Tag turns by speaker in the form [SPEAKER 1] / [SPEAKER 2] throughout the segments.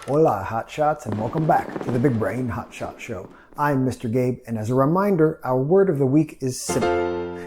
[SPEAKER 1] Hola, Hotshots, and welcome back to the Big Brain Hotshot Show. I'm Mr. Gabe, and as a reminder, our word of the week is simple.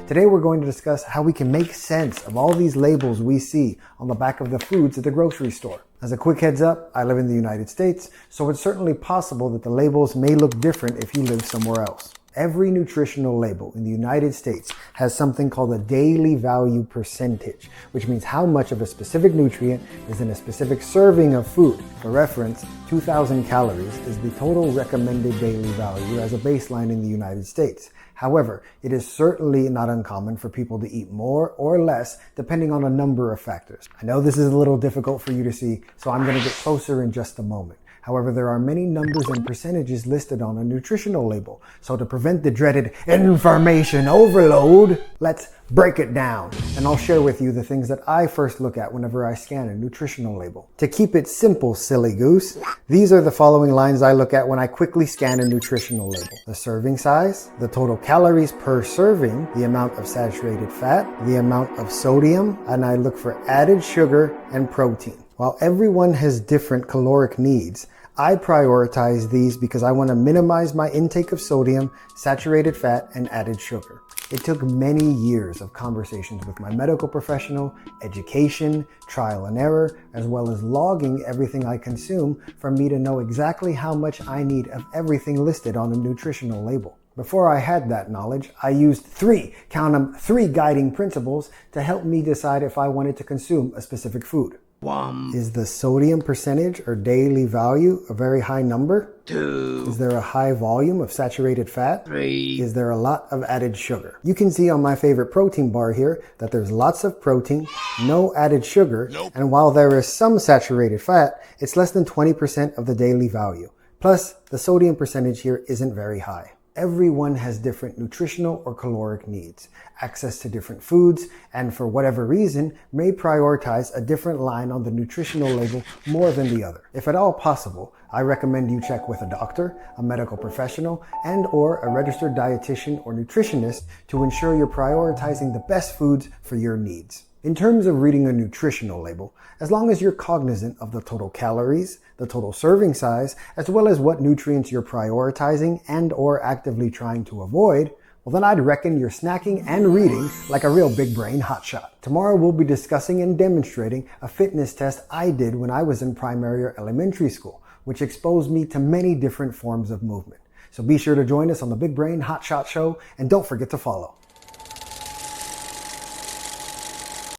[SPEAKER 1] Today we're going to discuss how we can make sense of all these labels we see on the back of the foods at the grocery store. As a quick heads up, I live in the United States, so it's certainly possible that the labels may look different if you live somewhere else. Every nutritional label in the United States has something called a daily value percentage, which means how much of a specific nutrient is in a specific serving of food. For reference, 2,000 calories is the total recommended daily value as a baseline in the United States. However, it is certainly not uncommon for people to eat more or less depending on a number of factors. I know this is a little difficult for you to see, so I'm going to get closer in just a moment. However, there are many numbers and percentages listed on a nutritional label. So to prevent the dreaded information overload, let's break it down. And I'll share with you the things that I first look at whenever I scan a nutritional label. To keep it simple, silly goose, these are the following lines I look at when I quickly scan a nutritional label. The serving size, the total calories per serving, the amount of saturated fat, the amount of sodium, and I look for added sugar and protein. While everyone has different caloric needs, I prioritize these because I want to minimize my intake of sodium, saturated fat, and added sugar. It took many years of conversations with my medical professional, education, trial and error, as well as logging everything I consume for me to know exactly how much I need of everything listed on a nutritional label. Before I had that knowledge, I used three guiding principles to help me decide if I wanted to consume a specific food.
[SPEAKER 2] 1.
[SPEAKER 1] Is the sodium percentage or daily value a very high number?
[SPEAKER 2] 2.
[SPEAKER 1] Is there a high volume of saturated fat?
[SPEAKER 2] 3.
[SPEAKER 1] Is there a lot of added sugar? You can see on my favorite protein bar here that there's lots of protein, no added sugar, and while there is some saturated fat, it's less than 20% of the daily value. Plus, the sodium percentage here isn't very high. Everyone has different nutritional or caloric needs, access to different foods, and for whatever reason, may prioritize a different line on the nutritional label more than the other. If at all possible, I recommend you check with a doctor, a medical professional, and/or a registered dietitian or nutritionist to ensure you're prioritizing the best foods for your needs. In terms of reading a nutritional label, as long as you're cognizant of the total calories, the total serving size, as well as what nutrients you're prioritizing and/or actively trying to avoid, well then I'd reckon you're snacking and reading like a real big brain hotshot. Tomorrow we'll be discussing and demonstrating a fitness test I did when I was in primary or elementary school, which exposed me to many different forms of movement. So be sure to join us on the Big Brain Hotshot Show, and don't forget to follow.